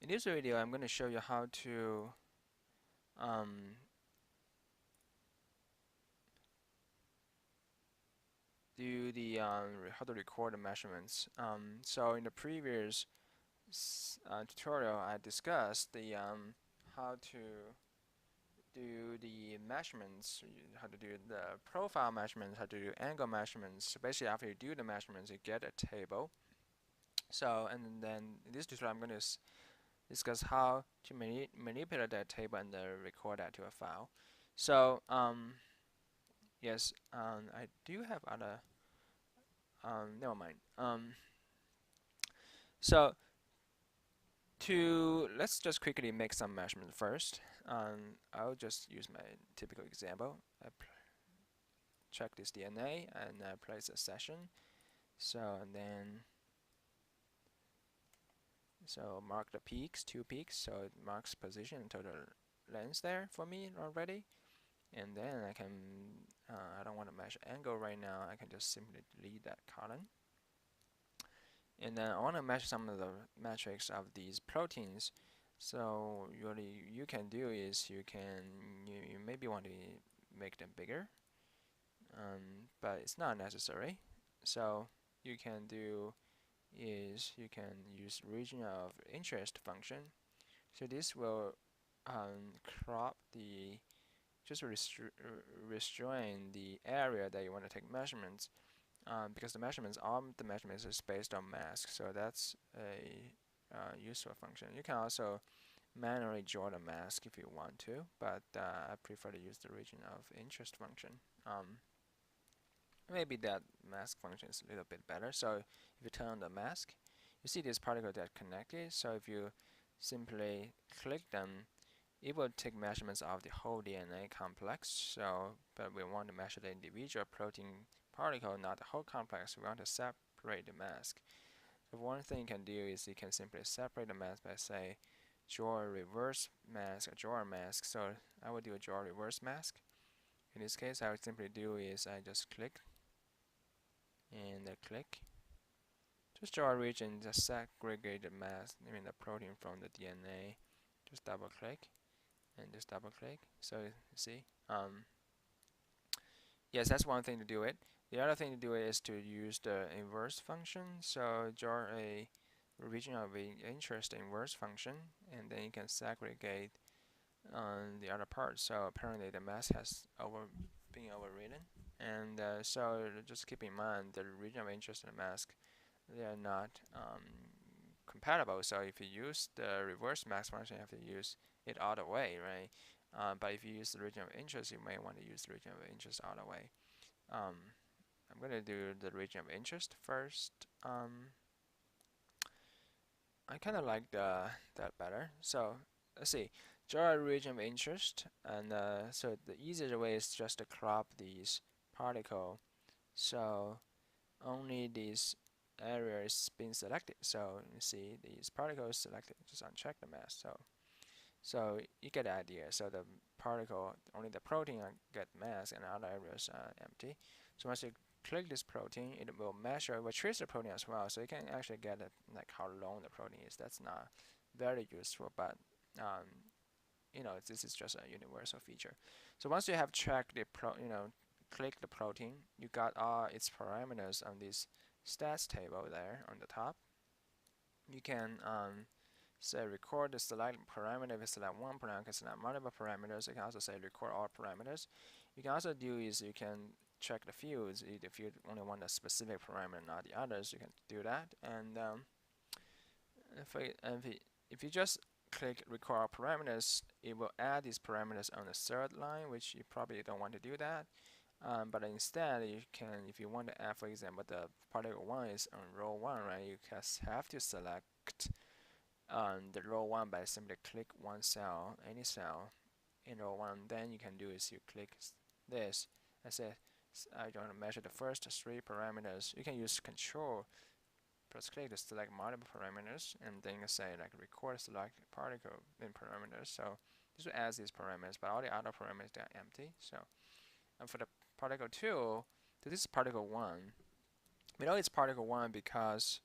In this video, I'm going to show you how to um, do the how to record the measurements. So in the previous tutorial, I discussed the how to do the measurements, how to do the profile measurements, how to do angle measurements. So basically, after you do the measurements, you get a table. So and then in this tutorial, I'm going to discuss how to manipulate that table and record that to a file. So yes, I do have other. Never mind. So let's just quickly make some measurements first. I'll just use my typical example. I check this DNA and I place a session. So and then mark the peaks, 2 peaks. So it marks position and total length there for me already. And then I can, I don't want to measure angle right now. I can just simply delete that column. And then I want to measure some of the metrics of these proteins. So really you can do is you maybe want to make them bigger, but it's not necessary. So you can do is you can use region of interest function. So this will crop the just restrain the area that you want to take measurements, because all the measurements is based on mask. So that's a useful function. You can also manually draw the mask if you want to, but I prefer to use the region of interest function. Maybe that mask function is a little bit better. So if you turn on the mask, you see this particle that connected. So if you simply click them, it will take measurements of the whole DNA complex. So, but we want to measure the individual protein particle, not the whole complex. We want to separate the mask. So one thing you can do is you can simply separate the mask by say draw a reverse mask or draw a mask. So I will do a draw reverse mask. In this case, I would simply do is I just click and click. Just draw a region, just segregate the mask, I mean the protein from the DNA. Just double click and just double click. So you see, yes, that's one thing to do it. The other thing to do it is to use the inverse function. So draw a region of interest inverse function, and then you can segregate on the other part. So apparently the mask has been overridden, and so just keep in mind the region of interest and the mask, they are not compatible. So if you use the reverse mask function, you have to use it all the way, right? But if you use the region of interest, you may want to use the region of interest all the way. I'm going to do the region of interest first. I kind of like that better. So let's see, draw a region of interest, and so the easiest way is just to crop these particle. So only these areas being selected. So you see these particles selected. Just uncheck the mask. So you get the idea. So the particle, only the protein get mask, and other areas are empty. So once you click this protein, it will measure, it will trace the protein as well. So you can actually get like how long the protein is. That's not very useful, but this is just a universal feature. So once you have tracked the click the protein, you got all its parameters on this stats table there on the top. You can say record the select parameter. If you select one parameter, you can select multiple parameters. You can also say record all parameters. You can also do is you can check the fields. If you only want a specific parameter, not the others, you can do that. And if you just click record all parameters, it will add these parameters on the third line, which you probably don't want to do that. But instead, you can, if you want to add, for example, the particle 1 is on row 1, right? You just have to select the row 1 by simply click one cell, any cell in row 1. Then you can do is you click this. I said I want to measure the first 3 parameters. You can use control plus click to select multiple parameters, and then you can say like record select particle in parameters. So this will add these parameters, but all the other parameters they are empty. So and for the particle 2, this is particle 1. We know it's particle 1 because,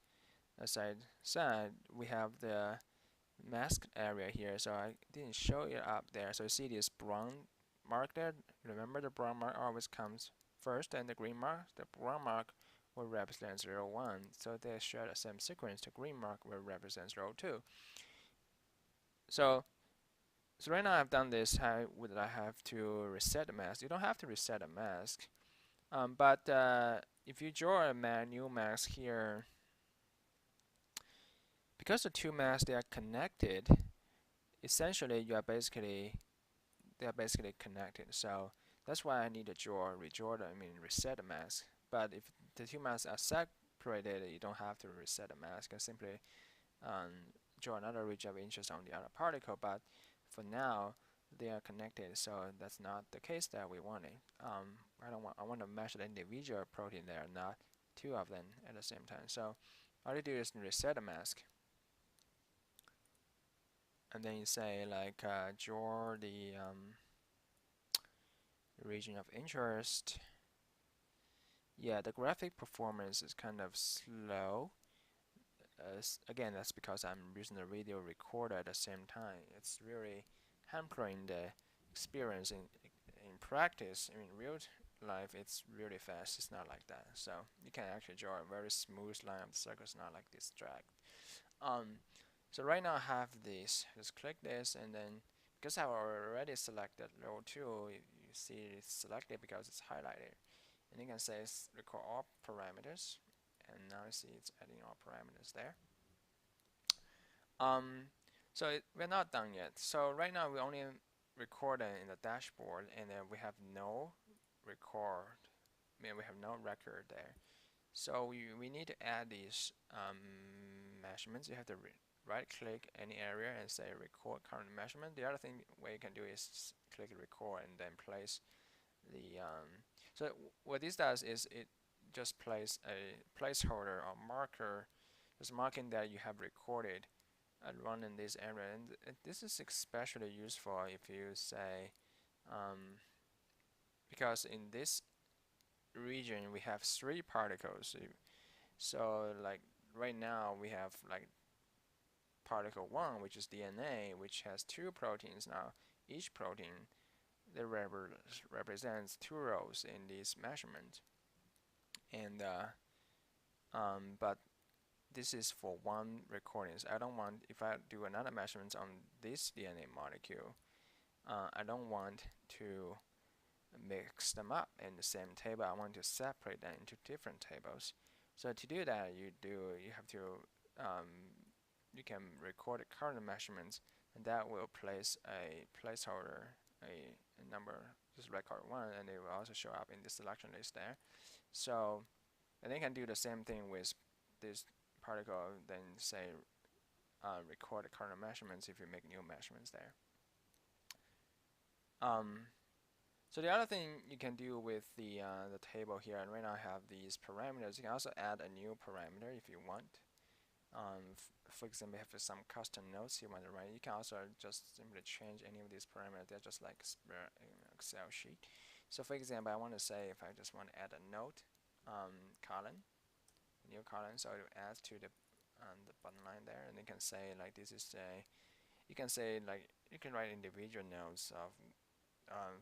as I said, we have the masked area here, so I didn't show it up there. So you see this brown mark there. Remember, the brown mark always comes first, and the green mark. The brown mark will represent 0, 1. So they share the same sequence. The green mark will represent 0, 2. So right now I've done this. How would I have to reset the mask? You don't have to reset a mask, but if you draw a new mask here, because the two masks they are connected, essentially they are basically connected. So that's why I need to reset the mask. But if the two masks are separated, you don't have to reset the mask. You simply draw another region of interest on the other particle. But for now, they are connected, so that's not the case that we wanted. I want to measure the individual protein there, not two of them at the same time. So all you do is reset the mask, and then you say like draw the region of interest. Yeah, the graphic performance is kind of slow. Again, that's because I'm using the video recorder at the same time. It's really hampering the experience in practice. In real life, it's really fast. It's not like that. So you can actually draw a very smooth line of the circles, not like this drag. So right now I have this. Just click this, and then because I've already selected row 2, you see it's selected because it's highlighted. And you can say record all parameters, and now you see it's adding all parameters there. So we're not done yet. So right now we only record in the dashboard, and then we have no record. we have no record there. So we need to add these measurements. You have to right-click any area and say record current measurement. The other thing way you can do is click record and then place the so what this does is it just places a placeholder or marker, just marking that you have recorded and run in this area. And this is especially useful if you say because in this region we have 3 particles. So like right now we have like particle 1, which is DNA, which has 2 proteins. Now each protein that represents 2 rows in this measurement, and but this is for one recording. So I don't want, if I do another measurement on this DNA molecule, I don't want to mix them up in the same table. I want to separate them into different tables. So to do that, you have to you can record the current measurements, and that will place a placeholder, a number, just record 1, and it will also show up in the selection list there. So, and they can do the same thing with this particle, then say record the current measurements if you make new measurements there. So the other thing you can do with the table here, and right now I have these parameters. You can also add a new parameter if you want. For example, if there's some custom notes you want to write, you can also just simply change any of these parameters. They're just like Excel sheet. So for example, I want to say if I just want to add a note column, new column, so it adds to the bottom line there, and you can say like this is a, you can say like you can write individual notes of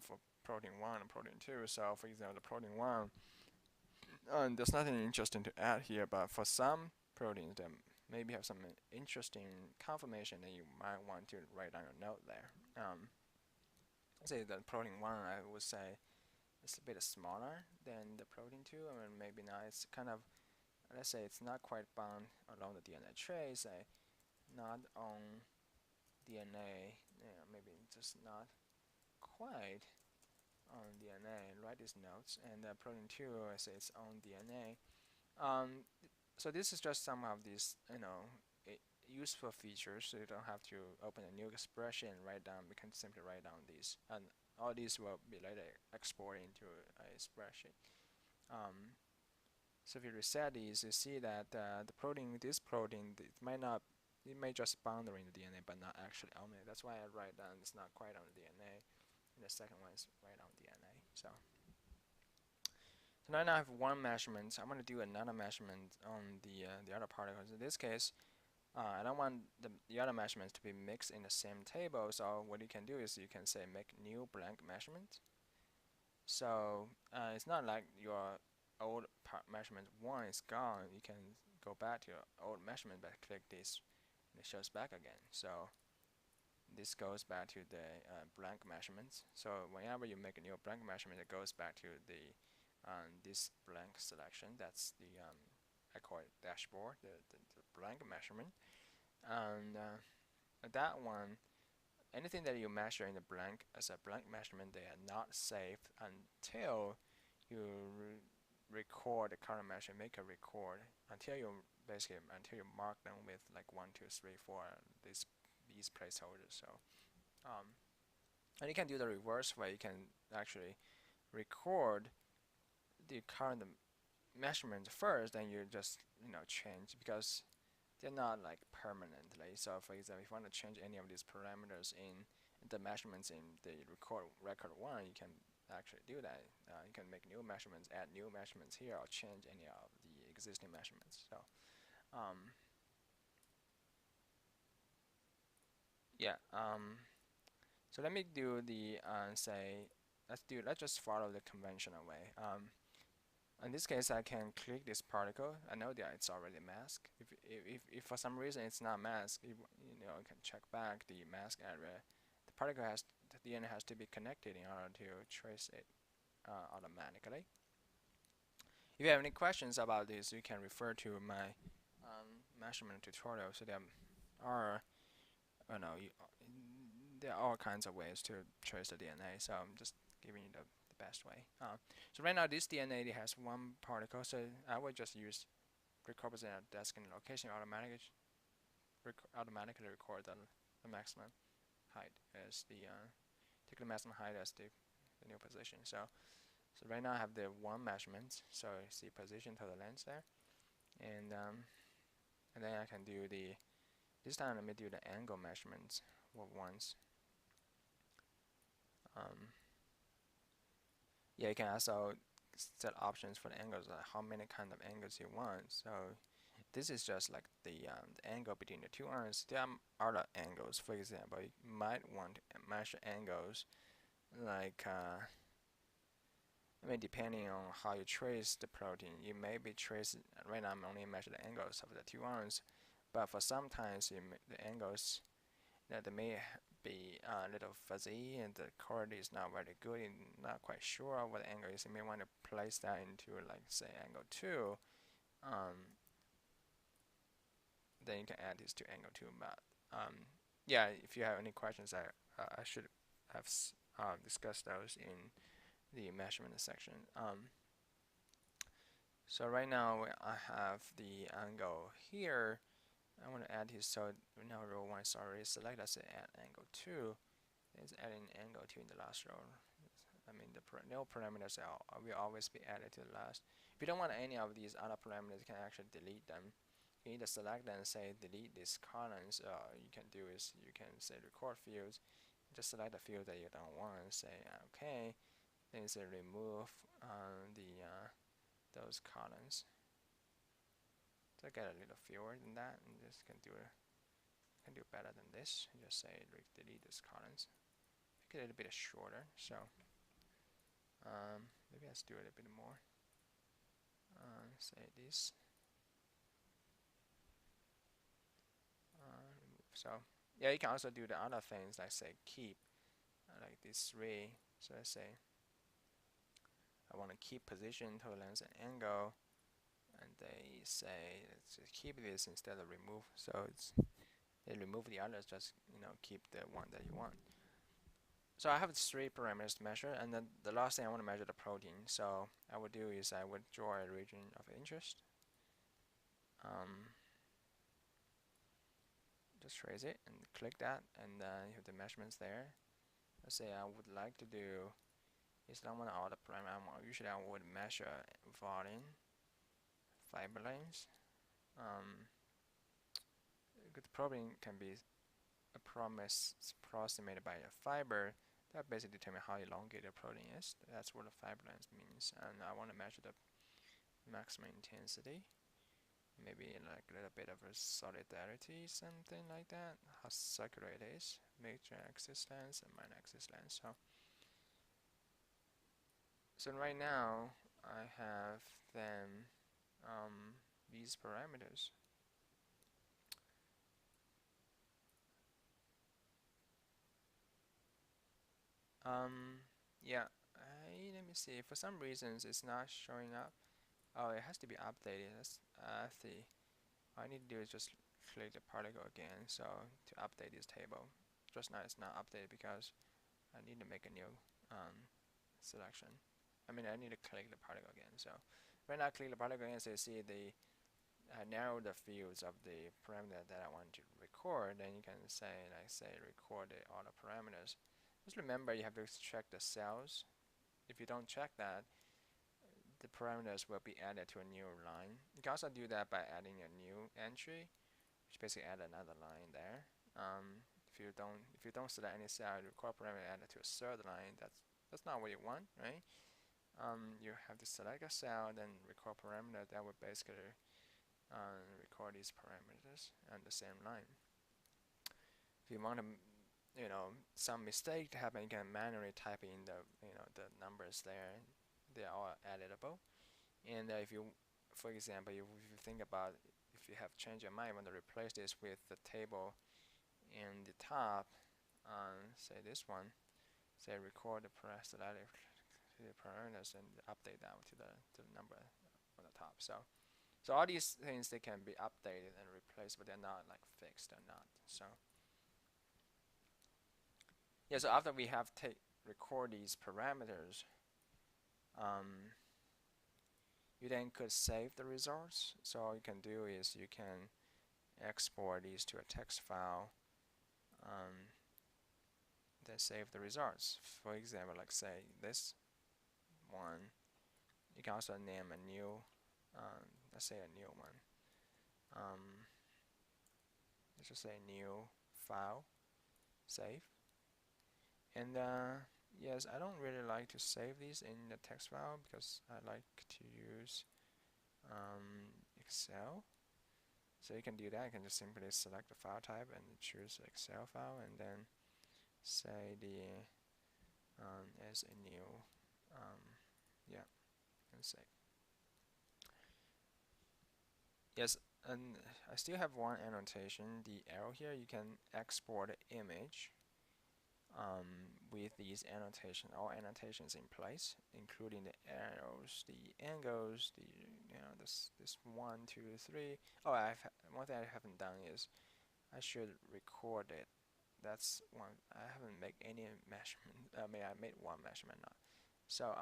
for protein 1 and protein 2. So for example, the protein 1, there's nothing interesting to add here, but for some proteins that maybe have some interesting confirmation that you might want to write down a note there. Say that protein 1, I would say it's a bit smaller than the protein 2, and maybe not. It's kind of, let's say it's not quite bound along the DNA trace, not on DNA, maybe just not quite on DNA. Write these notes, and protein 2, I say it's on DNA. So this is just some of these, useful features. So you don't have to open a new expression and write down. We can simply write down these, and all these will be later exported into a spreadsheet. So if you reset these, you see that the protein, this protein, it may just bound in the DNA, but not actually on it. That's why I write down it's not quite on the DNA, and the second one is right on DNA. So now I have one measurement. I'm going to do another measurement on the other particles. In this case, I don't want the other measurements to be mixed in the same table, so what you can do is you can say make new blank measurement. So it's not like your old part measurement 1 is gone. You can go back to your old measurement by click this, and it shows back again. So this goes back to the blank measurements. So whenever you make a new blank measurement, it goes back to the this blank selection. That's the I call it dashboard, the blank measurement. And that one, anything that you measure in the blank as a blank measurement, they are not saved until you record the current measure, make a record until you basically until you mark them with like 1, 2, 3, 4 these placeholders. So and you can do the reverse way. You can actually record the current measurement first, then you just change because they're not like permanently. So for example, if you want to change any of these parameters in the measurements in the record 1, you can actually do that. You can make new measurements, add new measurements here, or change any of the existing measurements. So yeah. So let me do the say let's just follow the conventional way. In this case, I can click this particle. I know that it's already masked. If for some reason it's not masked, you can check back the mask area. The particle the DNA has to be connected in order to trace it automatically. If you have any questions about this, you can refer to my measurement tutorial. So there are, there are all kinds of ways to trace the DNA. So I'm just giving you the best way. So right now this DNA has one particle, so I would just use represent at desk and location automatically record the maximum height as the take the maximum height as the new position. So right now I have the one measurement, so I see position to the lens there, and then I can do this time let me do the angle measurements once. Yeah, you can also set options for the angles, like how many kind of angles you want. So this is just like the angle between the two arms. There are other angles. For example, you might want to measure angles like depending on how you trace the protein, you may be tracing. Right now, I'm only measuring the angles of the two arms, but for sometimes the angles that they may be a little fuzzy and the chord is not very good and not quite sure what the angle is. You may want to place that into like say angle 2. Then you can add this to angle 2. But yeah, if you have any questions, I should have discussed those in the measurement section. So right now I have the angle here. I want to add his, so now row 1 is already selected. Let's say add angle 2. It's adding angle 2 in the last row. I mean the no parameters will always be added to the last. If you don't want any of these other parameters, you can actually delete them. You either select and say delete these columns. You can do is you can say record fields. Just select the field that you don't want. Say okay. Then say remove those columns. So I get a little fewer than that, and just can do better than this. And just say delete these columns. Make it a little bit shorter. So maybe let's do it a bit more. Say this. So yeah, you can also do the other things like say keep, like this 3. So let's say I want to keep position, total length, and angle, and they say let's just keep this instead of remove. So they remove the others, just keep the one that you want. So I have 3 parameters to measure, and then the last thing I want to measure the protein. So I would do is I would draw a region of interest. Just trace it and click that, and you have the measurements there. Let's say I would like to do is not one of the parameters. Usually I would measure volume, fiber length. The protein can be approximated by a fiber. That basically determines how elongated the protein is. That's what the fiber length means. And I want to measure the maximum intensity. maybe like a little bit of a solidarity, something like that. How circular it is, major axis length and minor axis length. So right now I have then these parameters. Yeah, let me see. For some reasons, it's not showing up. Oh, it has to be updated. That's the. All I need to do is just click the particle again. So to update this table, just now it's not updated because I need to make a new selection. I mean, I need to click the particle again. So when I click the particle again, so you see the narrow the fields of the parameter that I want to record. Then you can say, like, say, record all the parameters. Just remember, you have to check the cells. If you don't check that, the parameters will be added to a new line. You can also do that by adding a new entry, which basically add another line there. If you don't select any cell, the record parameter added to a third line. That's not what you want, right? You have to select a cell, then record parameter that will basically record these parameters on the same line. If you want to, some mistake to happen, you can manually type in the numbers there. They are all editable. And if you, for example, if you think about if you have changed your mind, want to replace this with the table in the top, say this one, say record the parameters and update that to the number on the top. So all these things, they can be updated and replaced, but they're not like fixed. They're not. So yeah. So after we have record these parameters, you then could save the results. So all you can do is you can export these to a text file, then save the results. For example, like say this one, you can also name a new, let's say a new one. Let's just say new file, save. And yes, I don't really like to save these in the text file because I like to use Excel. So you can do that. You can just simply select the file type and choose Excel file, and then say the as a new yeah, and save. Yes, and I still have one annotation. The arrow here, you can export an image with these annotation, all annotations in place, including the arrows, the angles, this 1, 2, 3. Oh, one thing I haven't done is I should record it. That's one. I haven't made any measurement. I mean, I made one measurement now. So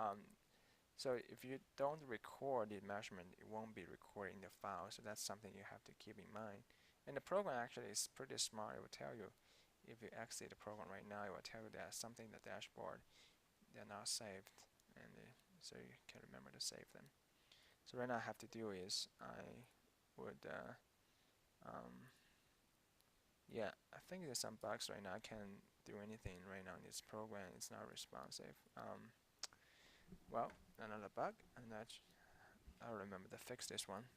if you don't record the measurement, it won't be recording the file. So that's something you have to keep in mind. And the program actually is pretty smart. It will tell you if you exit the program right now, it will tell you that something in the dashboard, they're not saved, and so you can remember to save them. So right now, I have to do is I would yeah, I think there's some bugs right now. I can't do anything right now in this program. It's not responsive. Well, another bug, and I'll remember to fix this one.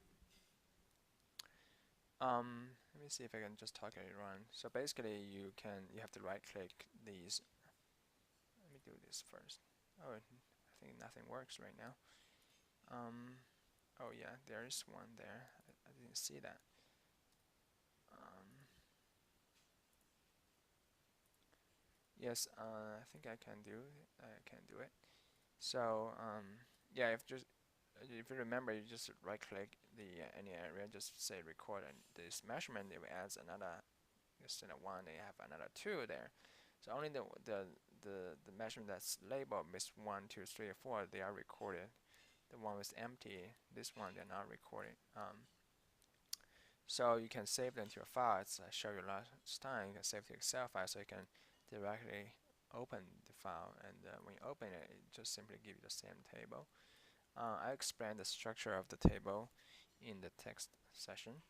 Let me see if I can just target it run. So basically, you have to right click these. Let me do this first. Oh, I think nothing works right now. Oh yeah, there is one there. I didn't see that. Yes, I think I can do it. So yeah, if you remember, you just right click the any area, just say record, and this measurement, it adds another, instead of 1, they have another 2 there. So only the measurement that's labeled Miss 1, 2, 3, or 4, they are recorded. The one with empty, this one, they're not recorded. So you can save them to a file. As I showed you last time, you can save to Excel file, so you can directly open the file, and when you open it, it just simply gives you the same table. I explained the structure of the table in the text session.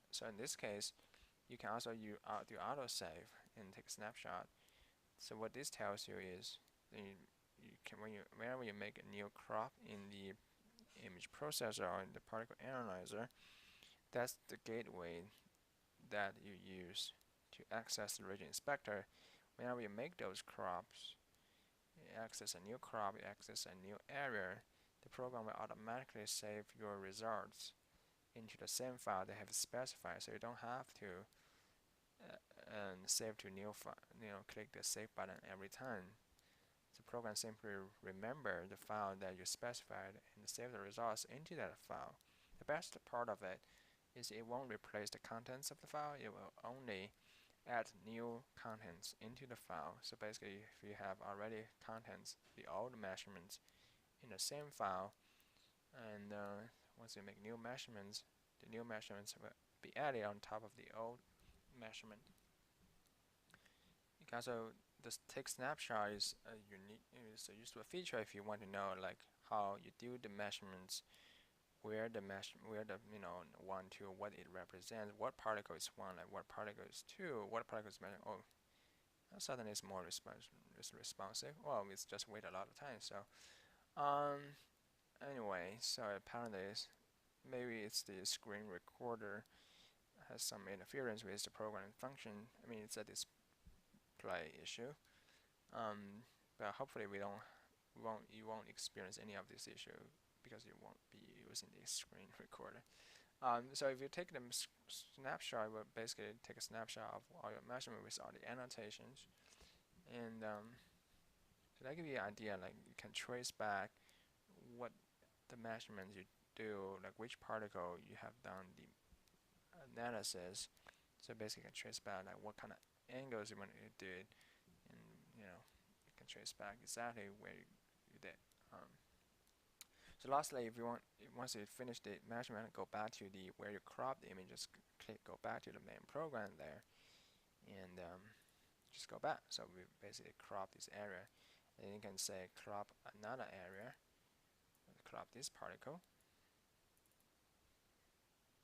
So in this case, you can also do autosave and take a snapshot. So what this tells you is you can whenever you make a new crop in the image processor or in the particle analyzer, That's the gateway that you use to access the region inspector. Whenever you make those crops, you access a new crop, you access a new area, the program will automatically save your results into the same file they have specified, so you don't have to and save to new file, click the save button every time. The program simply remember the file that you specified and save the results into that file. The best part of it is it won't replace the contents of the file, it will only add new contents into the file. So basically, if you have already contents, the old measurements in the same file, and once you make new measurements, the new measurements will be added on top of the old measurement. Also, this take snapshot is a unique, is a useful feature if you want to know like how you do the measurements, where the 1, 2, what it represents, what particle is 1, like what particle is 2, what particle is measured. Oh, suddenly it's more responsive. Well, it's just wait a lot of time. So, anyway, so apparently maybe it's the screen recorder has some interference with the programming function. I mean, it's a display issue. But hopefully you won't experience any of this issue because you won't be using the screen recorder. So if you take the snapshot, it will basically take a snapshot of all your measurement with all the annotations, and so that gives you an idea, like you can trace back what the measurements you do, like which particle you have done the analysis. So basically, you can trace back like what kind of angles you want to do it, and you can trace back exactly where you did. So lastly, if you want, once you finish the measurement, go back to the where you crop the image, just go back to the main program there, and just go back. So we basically crop this area, and then you can say crop another area, crop this particle,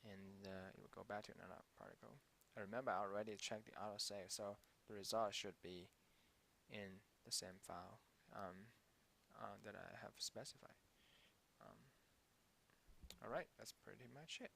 and it will go back to another particle. And remember, I already checked the autosave, so the result should be in the same file that I have specified. Alright, that's pretty much it.